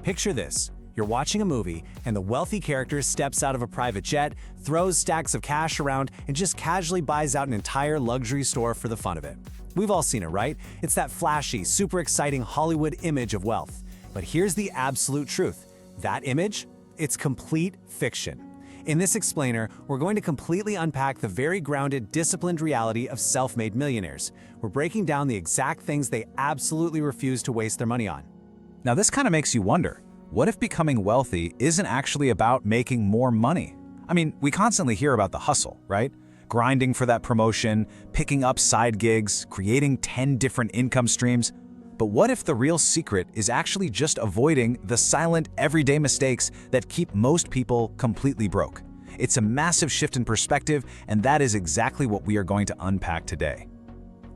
Picture this. You're watching a movie, and the wealthy character steps out of a private jet, throws stacks of cash around, and just casually buys out an entire luxury store for the fun of it. We've all seen it, right? It's that flashy, super exciting Hollywood image of wealth. But here's the absolute truth. That image? It's complete fiction. In this explainer, we're going to completely unpack the very grounded, disciplined reality of self-made millionaires. We're breaking down the exact things they absolutely refuse to waste their money on. Now this kind of makes you wonder, what if becoming wealthy isn't actually about making more money? I mean, we constantly hear about the hustle, right? Grinding for that promotion, picking up side gigs, creating 10 different income streams. But what if the real secret is actually just avoiding the silent, everyday mistakes that keep most people completely broke? It's a massive shift in perspective, and that is exactly what we are going to unpack today.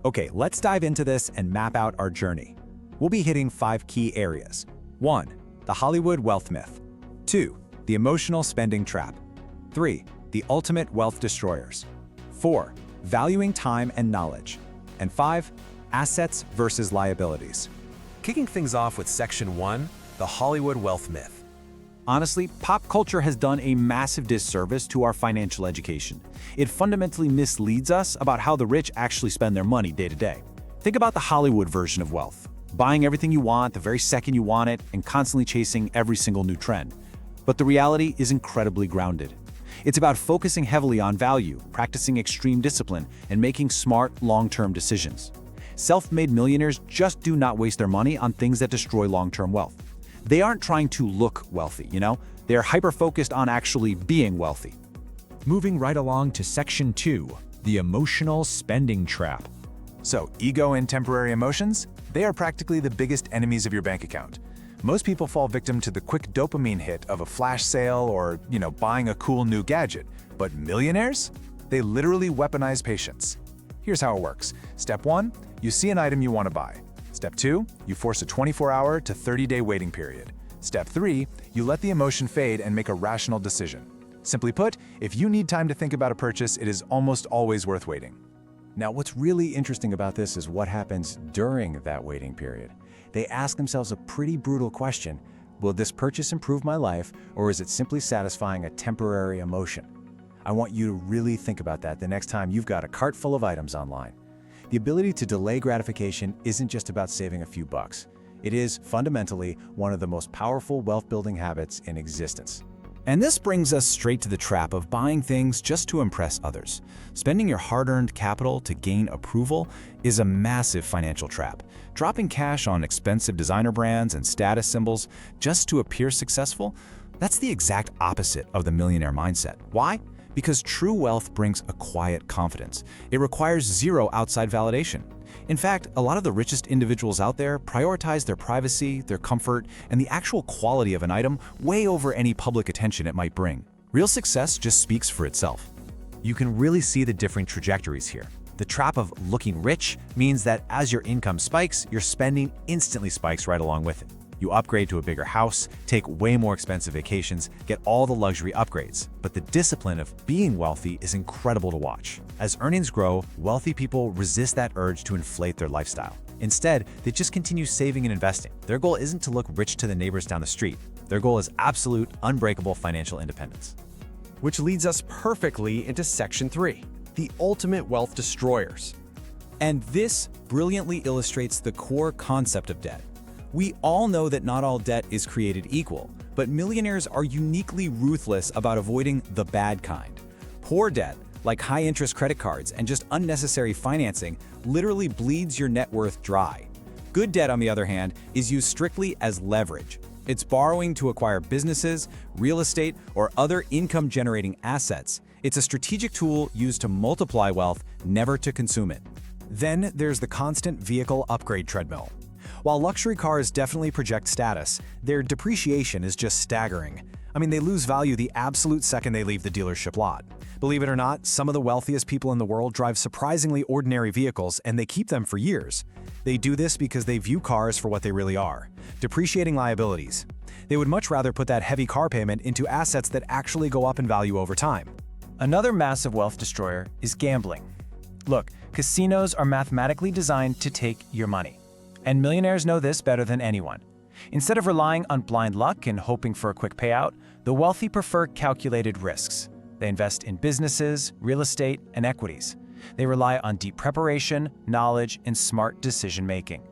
Okay, let's dive into this and map out our journey. We'll be hitting 5 key areas. 1. The Hollywood wealth myth. 2. The emotional spending trap. 3. The ultimate wealth destroyers. 4. Valuing time and knowledge. And 5. Assets versus liabilities. Kicking things off with Section 1, the Hollywood wealth myth. Honestly, pop culture has done a massive disservice to our financial education. It fundamentally misleads us about how the rich actually spend their money day to day. Think about the Hollywood version of wealth. Buying everything you want the very second you want it and constantly chasing every single new trend. But the reality is incredibly grounded. It's about focusing heavily on value, practicing extreme discipline, and making smart, long-term decisions. Self-made millionaires just do not waste their money on things that destroy long-term wealth. They aren't trying to look wealthy, They're hyper-focused on actually being wealthy. Moving right along to Section 2, the emotional spending trap. So, ego and temporary emotions? They are practically the biggest enemies of your bank account. Most people fall victim to the quick dopamine hit of a flash sale or, buying a cool new gadget. But millionaires? They literally weaponize patience. Here's how it works. Step 1, you see an item you want to buy. Step 2, you force a 24-hour to 30-day waiting period. Step 3, you let the emotion fade and make a rational decision. Simply put, if you need time to think about a purchase, it is almost always worth waiting. Now, what's really interesting about this is what happens during that waiting period. They ask themselves a pretty brutal question. Will this purchase improve my life, or is it simply satisfying a temporary emotion? I want you to really think about that the next time you've got a cart full of items online. The ability to delay gratification isn't just about saving a few bucks. It is, fundamentally, one of the most powerful wealth-building habits in existence. And this brings us straight to the trap of buying things just to impress others. Spending your hard-earned capital to gain approval is a massive financial trap. Dropping cash on expensive designer brands and status symbols just to appear successful, that's the exact opposite of the millionaire mindset. Why? Because true wealth brings a quiet confidence. It requires zero outside validation. In fact, a lot of the richest individuals out there prioritize their privacy, their comfort, and the actual quality of an item way over any public attention it might bring. Real success just speaks for itself. You can really see the different trajectories here. The trap of looking rich means that as your income spikes, your spending instantly spikes right along with it. You upgrade to a bigger house, take way more expensive vacations, get all the luxury upgrades. But the discipline of being wealthy is incredible to watch. As earnings grow, wealthy people resist that urge to inflate their lifestyle. Instead, they just continue saving and investing. Their goal isn't to look rich to the neighbors down the street. Their goal is absolute, unbreakable financial independence. Which leads us perfectly into Section 3, the ultimate wealth destroyers. And this brilliantly illustrates the core concept of debt. We all know that not all debt is created equal, but millionaires are uniquely ruthless about avoiding the bad kind. Poor debt, like high-interest credit cards and just unnecessary financing, literally bleeds your net worth dry. Good debt, on the other hand, is used strictly as leverage. It's borrowing to acquire businesses, real estate, or other income-generating assets. It's a strategic tool used to multiply wealth, never to consume it. Then there's the constant vehicle upgrade treadmill. While luxury cars definitely project status, their depreciation is just staggering. They lose value the absolute second they leave the dealership lot. Believe it or not, some of the wealthiest people in the world drive surprisingly ordinary vehicles, and they keep them for years. They do this because they view cars for what they really are: depreciating liabilities. They would much rather put that heavy car payment into assets that actually go up in value over time. Another massive wealth destroyer is gambling. Look, casinos are mathematically designed to take your money. And millionaires know this better than anyone. Instead of relying on blind luck and hoping for a quick payout, the wealthy prefer calculated risks. They invest in businesses, real estate, and equities. They rely on deep preparation, knowledge, and smart decision-making.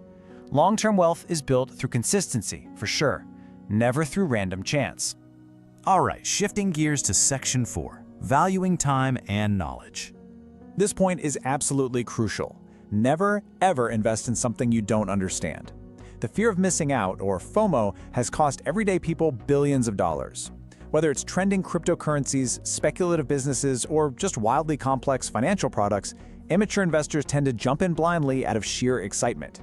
Long-term wealth is built through consistency, for sure, never through random chance. All right, shifting gears to Section 4, valuing time and knowledge. This point is absolutely crucial. Never, ever invest in something you don't understand. The fear of missing out, or FOMO, has cost everyday people billions of dollars. Whether it's trending cryptocurrencies, speculative businesses, or just wildly complex financial products, amateur investors tend to jump in blindly out of sheer excitement.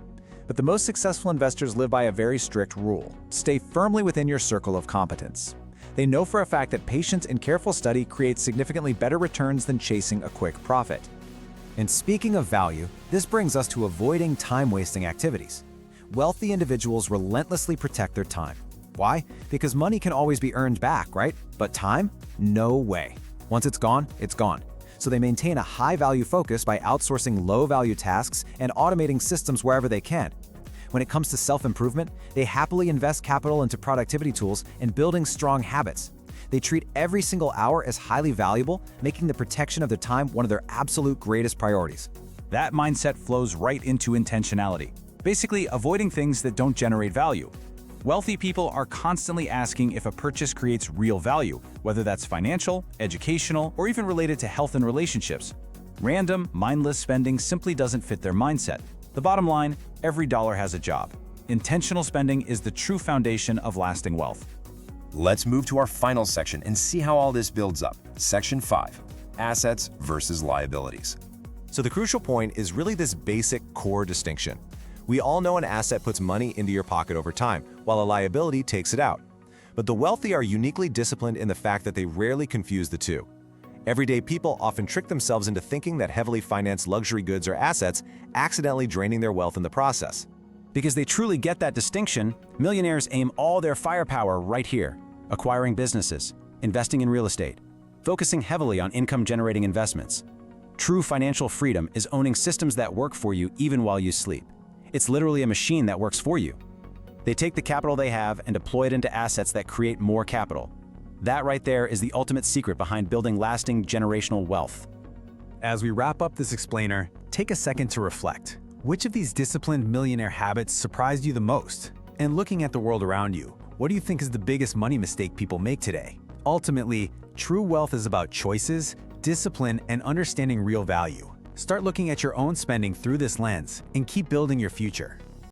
But the most successful investors live by a very strict rule: stay firmly within your circle of competence. They know for a fact that patience and careful study creates significantly better returns than chasing a quick profit. And speaking of value, this brings us to avoiding time-wasting activities. Wealthy individuals relentlessly protect their time. Why? Because money can always be earned back, right? But time? No way. Once it's gone, it's gone. So they maintain a high-value focus by outsourcing low-value tasks and automating systems wherever they can. When it comes to self-improvement, they happily invest capital into productivity tools and building strong habits. They treat every single hour as highly valuable, making the protection of their time one of their absolute greatest priorities. That mindset flows right into intentionality, basically avoiding things that don't generate value. Wealthy people are constantly asking if a purchase creates real value, whether that's financial, educational, or even related to health and relationships. Random, mindless spending simply doesn't fit their mindset. The bottom line, every dollar has a job. Intentional spending is the true foundation of lasting wealth. Let's move to our final section and see how all this builds up. Section 5, assets versus liabilities. So the crucial point is really this basic core distinction. We all know an asset puts money into your pocket over time, while a liability takes it out. But the wealthy are uniquely disciplined in the fact that they rarely confuse the two. Everyday people often trick themselves into thinking that heavily financed luxury goods are assets, accidentally draining their wealth in the process. Because they truly get that distinction, millionaires aim all their firepower right here, acquiring businesses, investing in real estate, focusing heavily on income-generating investments. True financial freedom is owning systems that work for you even while you sleep. It's literally a machine that works for you. They take the capital they have and deploy it into assets that create more capital. That right there is the ultimate secret behind building lasting generational wealth. As we wrap up this explainer, take a second to reflect. Which of these disciplined millionaire habits surprised you the most? And looking at the world around you, what do you think is the biggest money mistake people make today? Ultimately, true wealth is about choices, discipline, and understanding real value. Start looking at your own spending through this lens and keep building your future.